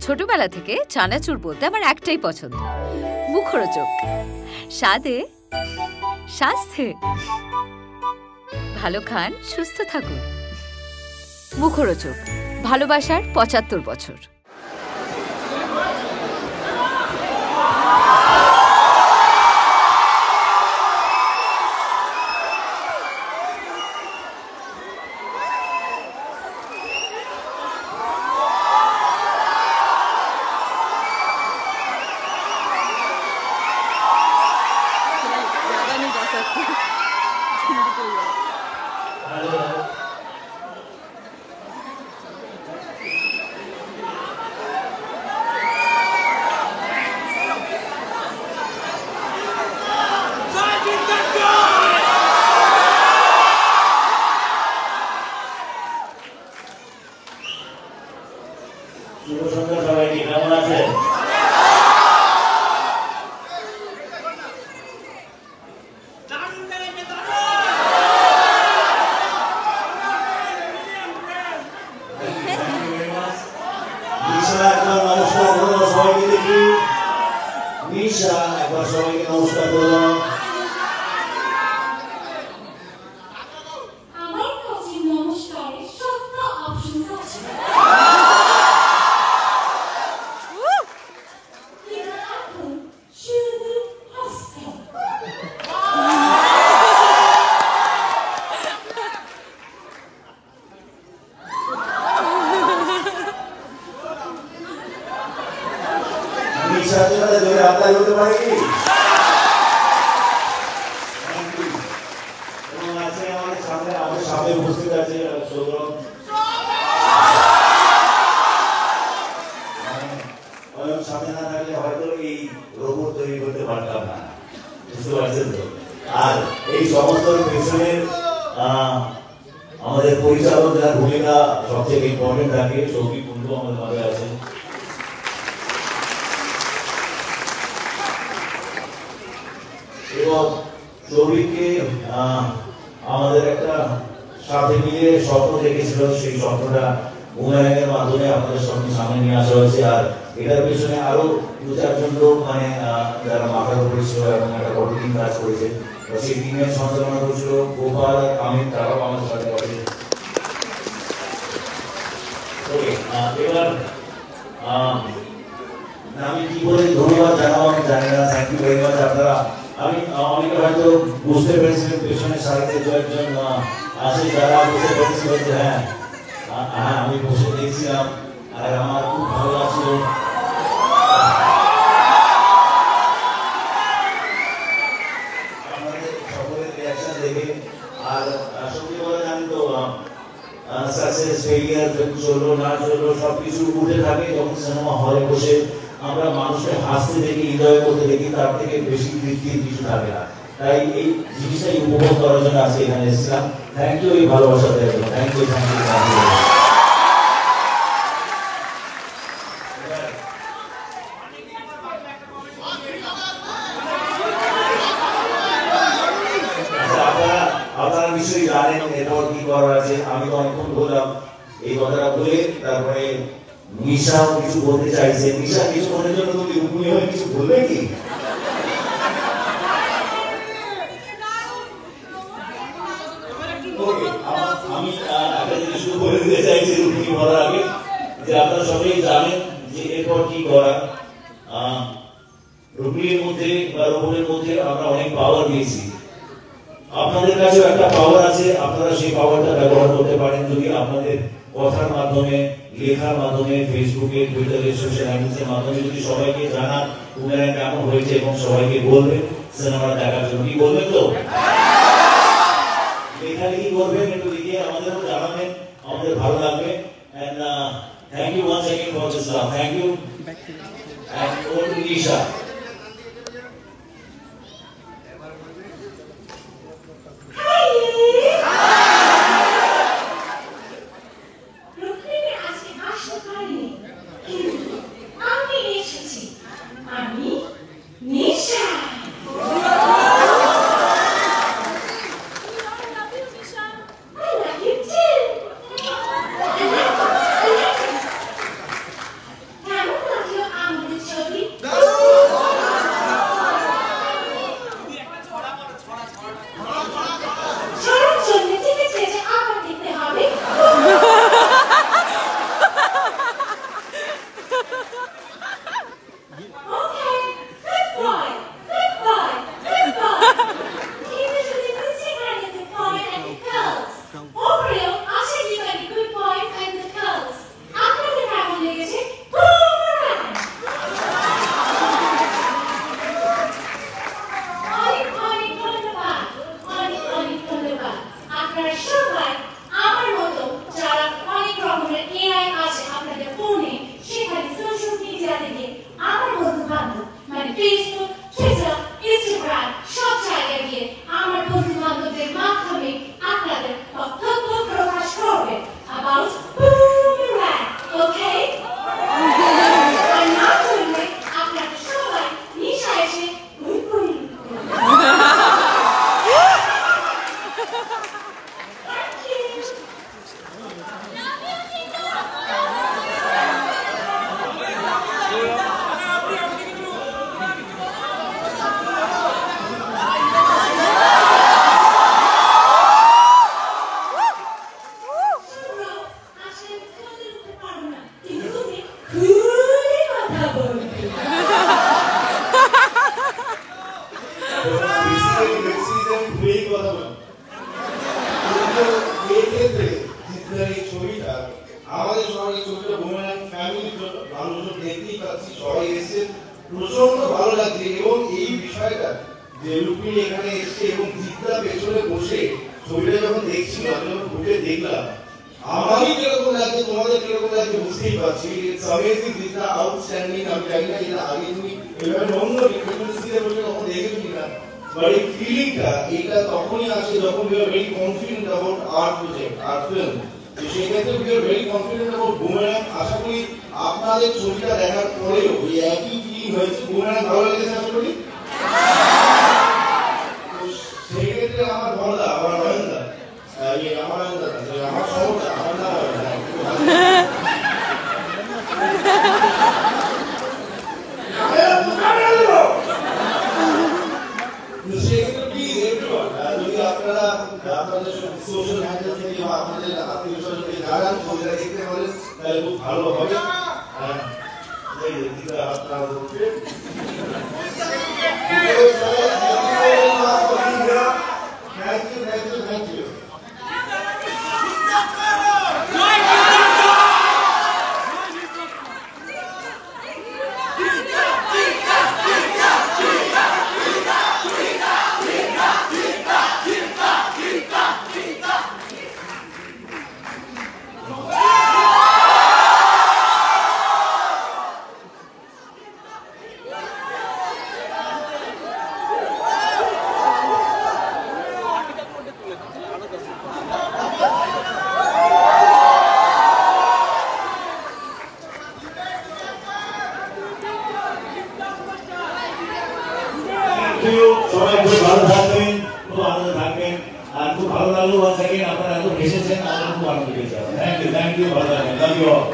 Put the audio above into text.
ছোটবেলা থেকে চানাচুর বলতে আমার একটাই পছন্দ, মুখরোচক, স্বাদে স্বাস্থ্যে। ভালো খান, সুস্থ থাকুন। মুখরোচক, ভালোবাসার ৭৫ বছর। কেমন খুবই কথা বলবে। আমাদের সবাই ছবিটা বুমেরাং ফ্যামিলির জন্য মানুষজন দেখতেই পাচ্ছি, সবাই এসে প্রচন্ড ভালো লাগছে। এবং এই বিষয়টা যে রুক্মিণী এখানে এসছে এবং জিতটা পেছনে বসে ছবিটা যখন দেখছি, আমি যখন ঘুরে দেখলাম, আমারই কিরকম লাগছে, তোমাদের কিরকম লাগছে বুঝতেই পারছি। ইটস অ্যামেজিং, জিতটা আউটস্ট্যান্ডিং। আমি জানি না এটা আগে তুমি এভাবে অন্য ডিফারেন্সিতে বসে কখন দেখেছো কিনা, বাট এই ফিলিংটা এটা তখনই আসে যখন you are very confident about our project, our film. সেই ক্ষেত্রে we are very confident about Boomerang. আশা করি আপনাদের ছবিটা দেখার পরেও ওই একই ফিলিং হয়েছে। বুমেরাং ভালো লেগেছে আশা করি। সেই ক্ষেত্রে আমার বড়দা, আমার নয়নদা, আমার নয়নদা, আমার সমস্যা, আমার না আপনাদের সোশ্যাল হ্যান্ডেল থেকে বা আপনাদের আত্মীয় স্বজন থেকে জানান, ছবিটা দেখতে পারেন, তাহলে খুব ভালো হবে। Thank you. সবাই খুব ভালো থাকবেন, খুব আনন্দ থাকবেন। আর খুব ভালো লাগলো আপনারা এত এসেছেন, আমরা খুব আনন্দ পেয়েছি। থ্যাংক ইউ, ভালো থাকবেন। Love you all.